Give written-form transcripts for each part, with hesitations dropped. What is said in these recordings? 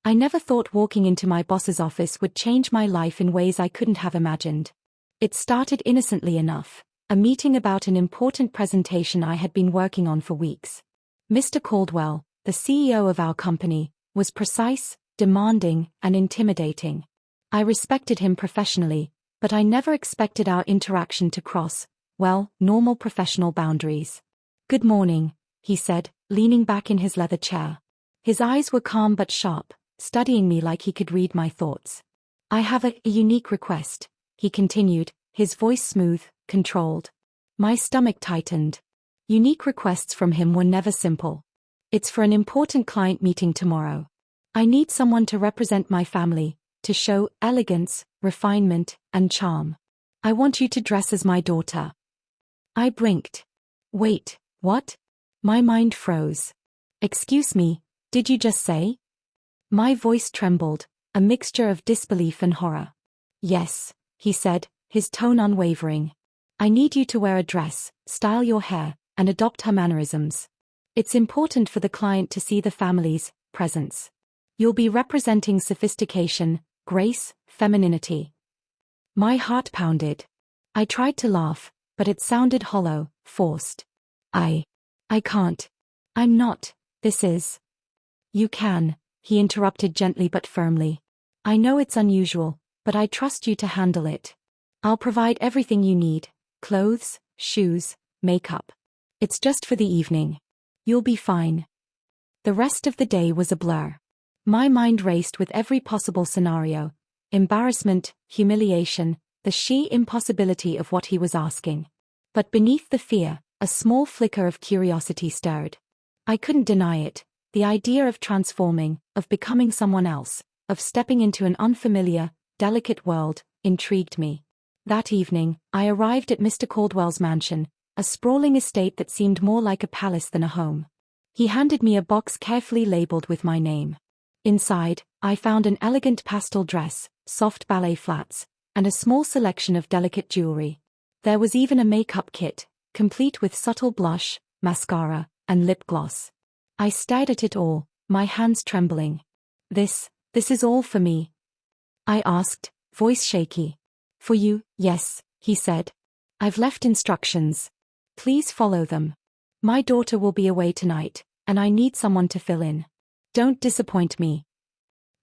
I never thought walking into my boss's office would change my life in ways I couldn't have imagined. It started innocently enough, a meeting about an important presentation I had been working on for weeks. Mr. Caldwell, the CEO of our company, was precise, demanding, and intimidating. I respected him professionally, but I never expected our interaction to cross, well, normal professional boundaries. "Good morning," he said, leaning back in his leather chair. His eyes were calm but sharp, studying me like he could read my thoughts. "I have a unique request," he continued, his voice smooth, controlled. My stomach tightened. Unique requests from him were never simple. "It's for an important client meeting tomorrow. I need someone to represent my family, to show elegance, refinement, and charm. I want you to dress as my daughter." I blinked. "Wait, what?" My mind froze. "Excuse me, did you just say?" My voice trembled, a mixture of disbelief and horror. "Yes," he said, his tone unwavering. "I need you to wear a dress, style your hair, and adopt her mannerisms. It's important for the client to see the family's presence. You'll be representing sophistication, grace, femininity." My heart pounded. I tried to laugh, but it sounded hollow, forced. I can't. I'm not, this is." "You can," he interrupted gently but firmly. "I know it's unusual, but I trust you to handle it. I'll provide everything you need, clothes, shoes, makeup. It's just for the evening. You'll be fine." The rest of the day was a blur. My mind raced with every possible scenario: embarrassment, humiliation, the sheer impossibility of what he was asking. But beneath the fear, a small flicker of curiosity stirred. I couldn't deny it. The idea of transforming, of becoming someone else, of stepping into an unfamiliar, delicate world, intrigued me. That evening, I arrived at Mr. Caldwell's mansion, a sprawling estate that seemed more like a palace than a home. He handed me a box carefully labeled with my name. Inside, I found an elegant pastel dress, soft ballet flats, and a small selection of delicate jewelry. There was even a makeup kit, complete with subtle blush, mascara, and lip gloss. I stared at it all, my hands trembling. This is all for me?" I asked, voice shaky. "For you, yes," he said. "I've left instructions. Please follow them. My daughter will be away tonight, and I need someone to fill in. Don't disappoint me."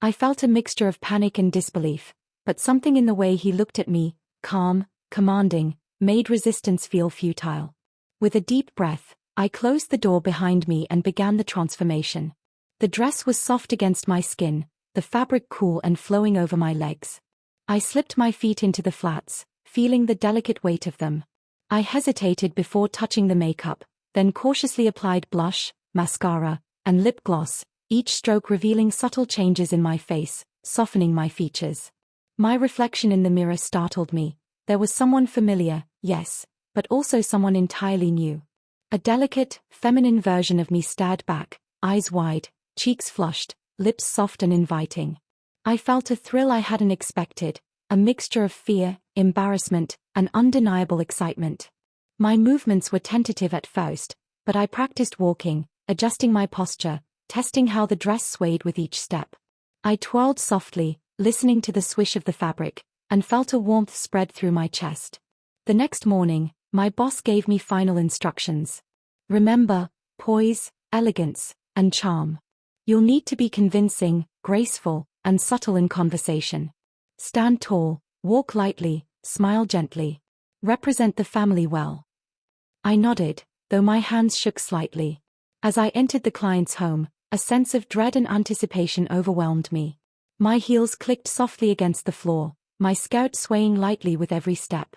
I felt a mixture of panic and disbelief, but something in the way he looked at me, calm, commanding, made resistance feel futile. With a deep breath, I closed the door behind me and began the transformation. The dress was soft against my skin, the fabric cool and flowing over my legs. I slipped my feet into the flats, feeling the delicate weight of them. I hesitated before touching the makeup, then cautiously applied blush, mascara, and lip gloss, each stroke revealing subtle changes in my face, softening my features. My reflection in the mirror startled me. There was someone familiar, yes, but also someone entirely new. A delicate, feminine version of me stared back, eyes wide, cheeks flushed, lips soft and inviting. I felt a thrill I hadn't expected, a mixture of fear, embarrassment, and undeniable excitement. My movements were tentative at first, but I practiced walking, adjusting my posture, testing how the dress swayed with each step. I twirled softly, listening to the swish of the fabric, and felt a warmth spread through my chest. The next morning, my boss gave me final instructions. "Remember, poise, elegance, and charm. You'll need to be convincing, graceful, and subtle in conversation. Stand tall, walk lightly, smile gently. Represent the family well." I nodded, though my hands shook slightly. As I entered the client's home, a sense of dread and anticipation overwhelmed me. My heels clicked softly against the floor, my skirt swaying lightly with every step.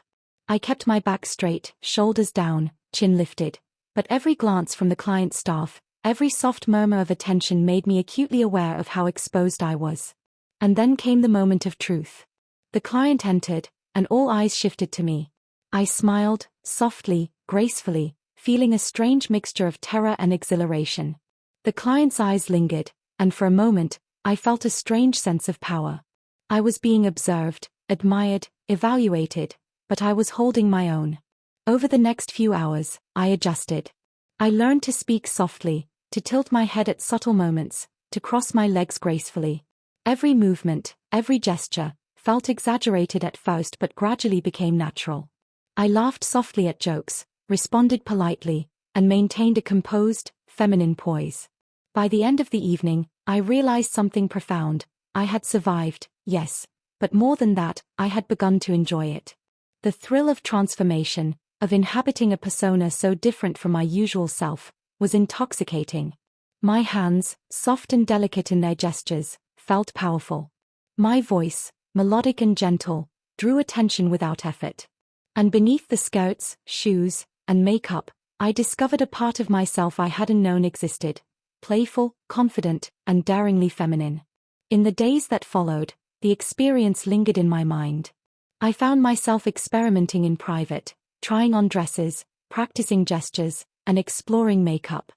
I kept my back straight, shoulders down, chin lifted, but every glance from the client's staff, every soft murmur of attention made me acutely aware of how exposed I was. And then came the moment of truth. The client entered, and all eyes shifted to me. I smiled, softly, gracefully, feeling a strange mixture of terror and exhilaration. The client's eyes lingered, and for a moment, I felt a strange sense of power. I was being observed, admired, evaluated, but I was holding my own. Over the next few hours, I adjusted. I learned to speak softly, to tilt my head at subtle moments, to cross my legs gracefully. Every movement, every gesture, felt exaggerated at first but gradually became natural. I laughed softly at jokes, responded politely, and maintained a composed, feminine poise. By the end of the evening, I realized something profound. I had survived, yes, but more than that, I had begun to enjoy it. The thrill of transformation, of inhabiting a persona so different from my usual self, was intoxicating. My hands, soft and delicate in their gestures, felt powerful. My voice, melodic and gentle, drew attention without effort. And beneath the skirts, shoes, and makeup, I discovered a part of myself I hadn't known existed, playful, confident, and daringly feminine. In the days that followed, the experience lingered in my mind. I found myself experimenting in private, trying on dresses, practicing gestures, and exploring makeup.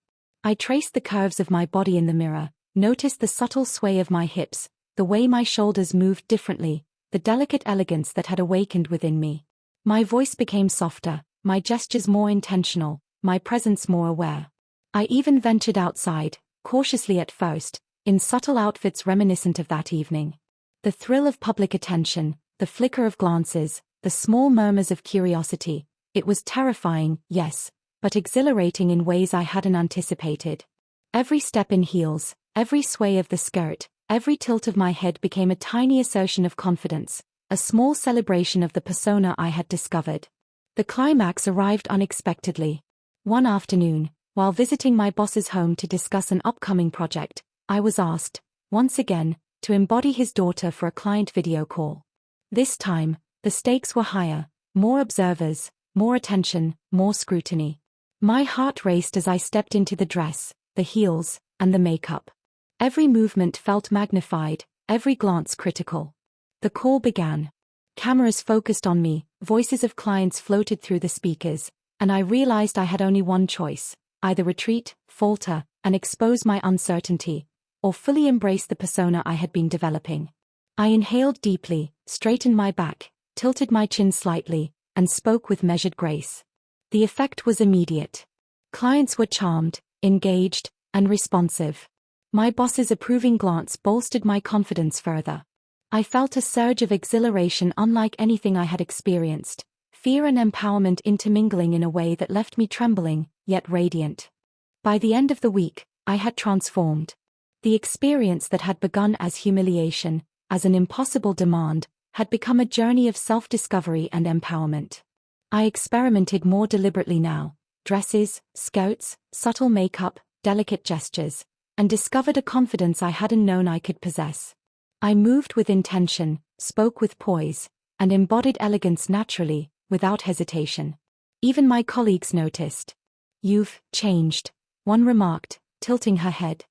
I traced the curves of my body in the mirror, noticed the subtle sway of my hips, the way my shoulders moved differently, the delicate elegance that had awakened within me. My voice became softer, my gestures more intentional, my presence more aware. I even ventured outside, cautiously at first, in subtle outfits reminiscent of that evening. The thrill of public attention, the flicker of glances, the small murmurs of curiosity, it was terrifying, yes, but exhilarating in ways I hadn't anticipated. Every step in heels, every sway of the skirt, every tilt of my head became a tiny assertion of confidence, a small celebration of the persona I had discovered. The climax arrived unexpectedly. One afternoon, while visiting my boss's home to discuss an upcoming project, I was asked, once again, to embody his daughter for a client video call. This time, the stakes were higher, more observers, more attention, more scrutiny. My heart raced as I stepped into the dress, the heels, and the makeup. Every movement felt magnified, every glance critical. The call began. Cameras focused on me, voices of clients floated through the speakers, and I realized I had only one choice: either retreat, falter, and expose my uncertainty, or fully embrace the persona I had been developing. I inhaled deeply, straightened my back, tilted my chin slightly, and spoke with measured grace. The effect was immediate. Clients were charmed, engaged, and responsive. My boss's approving glance bolstered my confidence further. I felt a surge of exhilaration unlike anything I had experienced, fear and empowerment intermingling in a way that left me trembling, yet radiant. By the end of the week, I had transformed. The experience that had begun as humiliation, as an impossible demand, had become a journey of self-discovery and empowerment. I experimented more deliberately now, dresses, skirts, subtle makeup, delicate gestures, and discovered a confidence I hadn't known I could possess. I moved with intention, spoke with poise, and embodied elegance naturally, without hesitation. Even my colleagues noticed. "You've changed," one remarked, tilting her head.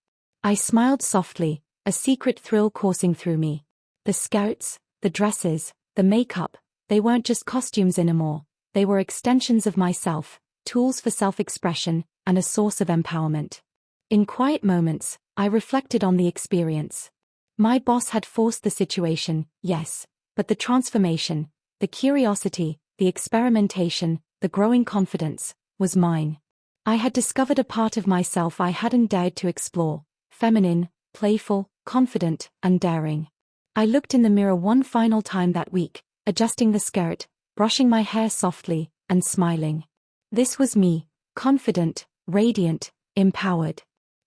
I smiled softly, a secret thrill coursing through me. The skirts, the dresses, the makeup, they weren't just costumes anymore. They were extensions of myself, tools for self-expression, and a source of empowerment. In quiet moments, I reflected on the experience. My boss had forced the situation, yes, but the transformation, the curiosity, the experimentation, the growing confidence, was mine. I had discovered a part of myself I hadn't dared to explore, feminine, playful, confident, and daring. I looked in the mirror one final time that week, adjusting the skirt, brushing my hair softly, and smiling. This was me, confident, radiant, empowered.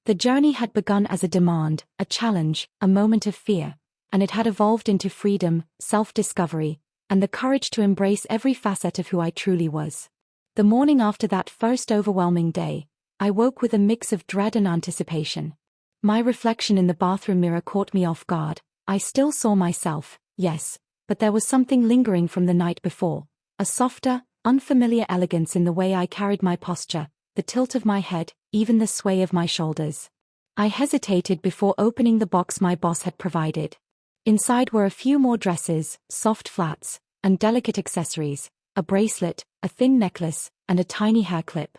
The journey had begun as a demand, a challenge, a moment of fear, and it had evolved into freedom, self-discovery, and the courage to embrace every facet of who I truly was. The morning after that first overwhelming day, I woke with a mix of dread and anticipation. My reflection in the bathroom mirror caught me off guard. I still saw myself, yes, but there was something lingering from the night before, a softer, unfamiliar elegance in the way I carried my posture, the tilt of my head, even the sway of my shoulders. I hesitated before opening the box my boss had provided. Inside were a few more dresses, soft flats, and delicate accessories, a bracelet, a thin necklace, and a tiny hair clip.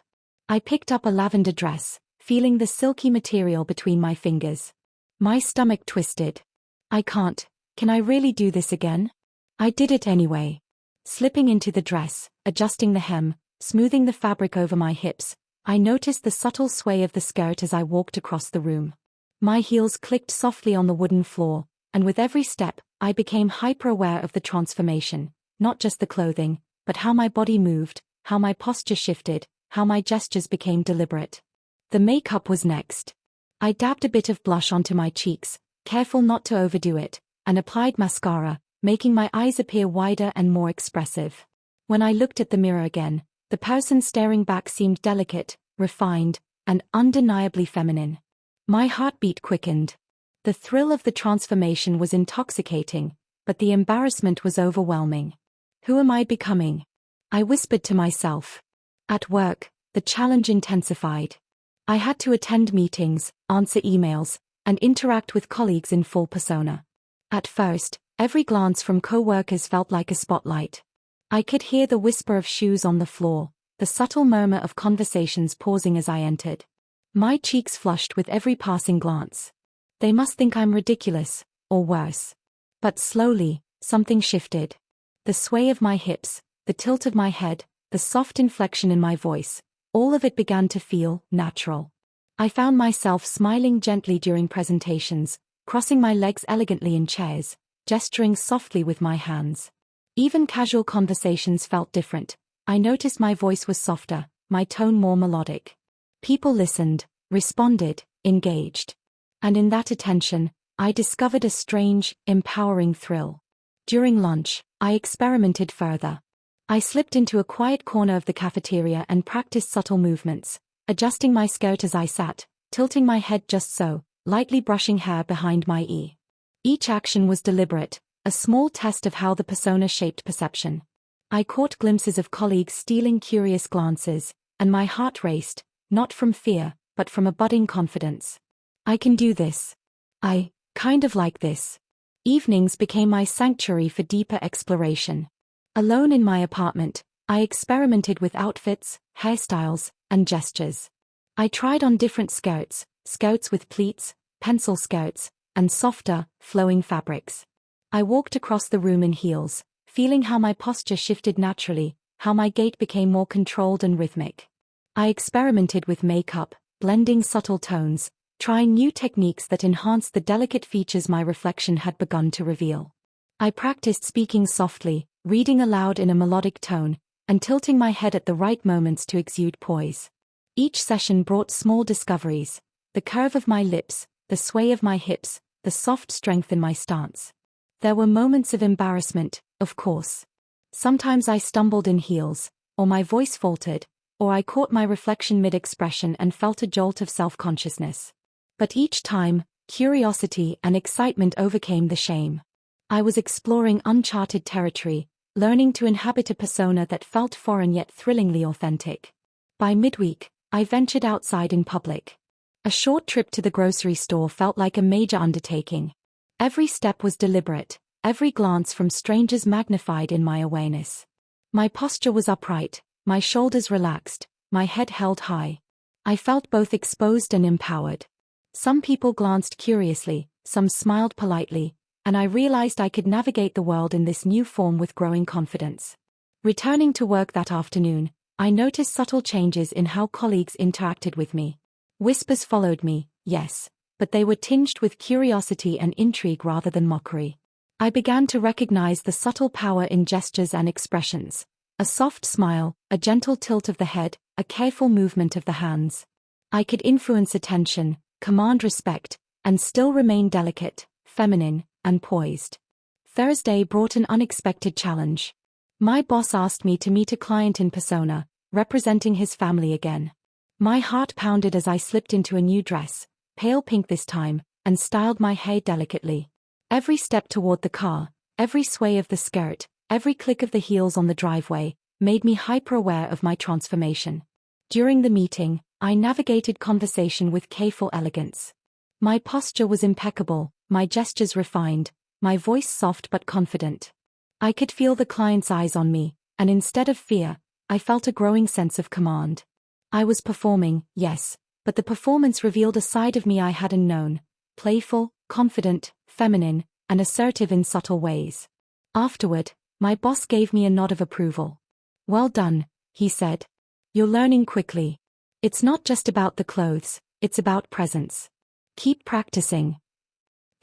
I picked up a lavender dress, feeling the silky material between my fingers. My stomach twisted. Can I really do this again? I did it anyway. Slipping into the dress, adjusting the hem, smoothing the fabric over my hips, I noticed the subtle sway of the skirt as I walked across the room. My heels clicked softly on the wooden floor, and with every step, I became hyper-aware of the transformation, not just the clothing, but how my body moved, how my posture shifted, how my gestures became deliberate. The makeup was next. I dabbed a bit of blush onto my cheeks, careful not to overdo it, and applied mascara, making my eyes appear wider and more expressive. When I looked at the mirror again, the person staring back seemed delicate, refined, and undeniably feminine. My heartbeat quickened. The thrill of the transformation was intoxicating, but the embarrassment was overwhelming. Who am I becoming? I whispered to myself. At work, the challenge intensified. I had to attend meetings, answer emails, and interact with colleagues in full persona. At first, every glance from co-workers felt like a spotlight. I could hear the whisper of shoes on the floor, the subtle murmur of conversations pausing as I entered. My cheeks flushed with every passing glance. They must think I'm ridiculous, or worse. But slowly, something shifted. The sway of my hips, the tilt of my head, the soft inflection in my voice, all of it began to feel natural. I found myself smiling gently during presentations, crossing my legs elegantly in chairs, gesturing softly with my hands. Even casual conversations felt different. I noticed my voice was softer, my tone more melodic. People listened, responded, engaged. And in that attention, I discovered a strange, empowering thrill. During lunch, I experimented further. I slipped into a quiet corner of the cafeteria and practiced subtle movements, adjusting my skirt as I sat, tilting my head just so, lightly brushing hair behind my ear. Each action was deliberate, a small test of how the persona shaped perception. I caught glimpses of colleagues stealing curious glances, and my heart raced, not from fear, but from a budding confidence. I can do this. I kind of like this. Evenings became my sanctuary for deeper exploration. Alone in my apartment, I experimented with outfits, hairstyles, and gestures. I tried on different skirts with pleats, pencil skirts, and softer, flowing fabrics. I walked across the room in heels, feeling how my posture shifted naturally, how my gait became more controlled and rhythmic. I experimented with makeup, blending subtle tones, trying new techniques that enhanced the delicate features my reflection had begun to reveal. I practiced speaking softly, reading aloud in a melodic tone, and tilting my head at the right moments to exude poise. Each session brought small discoveries: the curve of my lips, the sway of my hips, the soft strength in my stance. There were moments of embarrassment, of course. Sometimes I stumbled in heels, or my voice faltered, or I caught my reflection mid-expression and felt a jolt of self-consciousness. But each time, curiosity and excitement overcame the shame. I was exploring uncharted territory, learning to inhabit a persona that felt foreign yet thrillingly authentic. By midweek, I ventured outside in public. A short trip to the grocery store felt like a major undertaking. Every step was deliberate, every glance from strangers magnified in my awareness. My posture was upright, my shoulders relaxed, my head held high. I felt both exposed and empowered. Some people glanced curiously, some smiled politely, and I realized I could navigate the world in this new form with growing confidence. Returning to work that afternoon, I noticed subtle changes in how colleagues interacted with me. Whispers followed me, yes, but they were tinged with curiosity and intrigue rather than mockery. I began to recognize the subtle power in gestures and expressions. A soft smile, a gentle tilt of the head, a careful movement of the hands. I could influence attention, command respect, and still remain delicate, feminine, and poised. Thursday brought an unexpected challenge. My boss asked me to meet a client in persona, representing his family again. My heart pounded as I slipped into a new dress, pale pink this time, and styled my hair delicately. Every step toward the car, every sway of the skirt, every click of the heels on the driveway, made me hyper-aware of my transformation. During the meeting, I navigated conversation with careful elegance. My posture was impeccable, my gestures refined, my voice soft but confident. I could feel the client's eyes on me, and instead of fear, I felt a growing sense of command. I was performing, yes, but the performance revealed a side of me I hadn't known: playful, confident, feminine, and assertive in subtle ways. Afterward, my boss gave me a nod of approval. "Well done," he said. "You're learning quickly. It's not just about the clothes, it's about presence. Keep practicing."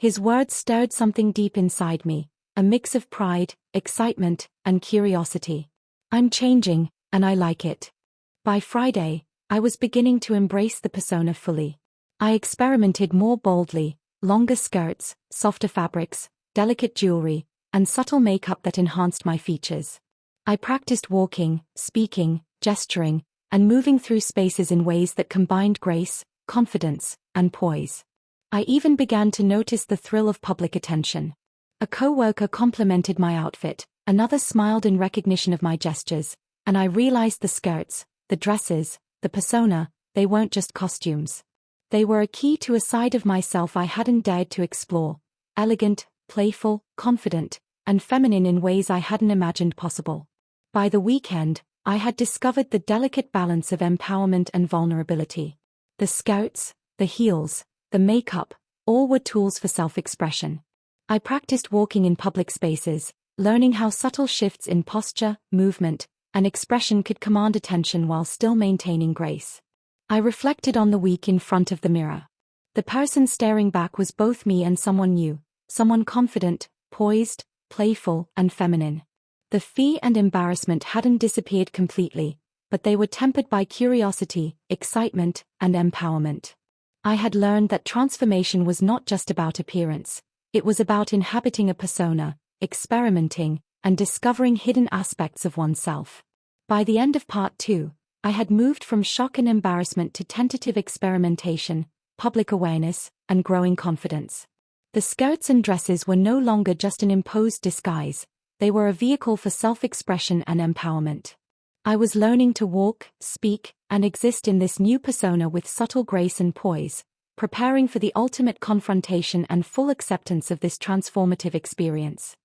His words stirred something deep inside me, a mix of pride, excitement, and curiosity. I'm changing, and I like it. By Friday, I was beginning to embrace the persona fully. I experimented more boldly, longer skirts, softer fabrics, delicate jewelry, and subtle makeup that enhanced my features. I practiced walking, speaking, gesturing, and moving through spaces in ways that combined grace, confidence, and poise. I even began to notice the thrill of public attention. A co-worker complimented my outfit, another smiled in recognition of my gestures, and I realized the skirts, the dresses, the persona, they weren't just costumes. They were a key to a side of myself I hadn't dared to explore, elegant, playful, confident, and feminine in ways I hadn't imagined possible. By the weekend, I had discovered the delicate balance of empowerment and vulnerability. The skirts, the heels, the makeup, all were tools for self-expression. I practiced walking in public spaces, learning how subtle shifts in posture, movement, and expression could command attention while still maintaining grace. I reflected on the week in front of the mirror. The person staring back was both me and someone new, someone confident, poised, playful, and feminine. The fear and embarrassment hadn't disappeared completely, but they were tempered by curiosity, excitement, and empowerment. I had learned that transformation was not just about appearance, it was about inhabiting a persona, experimenting, and discovering hidden aspects of oneself. By the end of part 2, I had moved from shock and embarrassment to tentative experimentation, public awareness, and growing confidence. The skirts and dresses were no longer just an imposed disguise, they were a vehicle for self-expression and empowerment. I was learning to walk, speak, and exist in this new persona with subtle grace and poise, preparing for the ultimate confrontation and full acceptance of this transformative experience.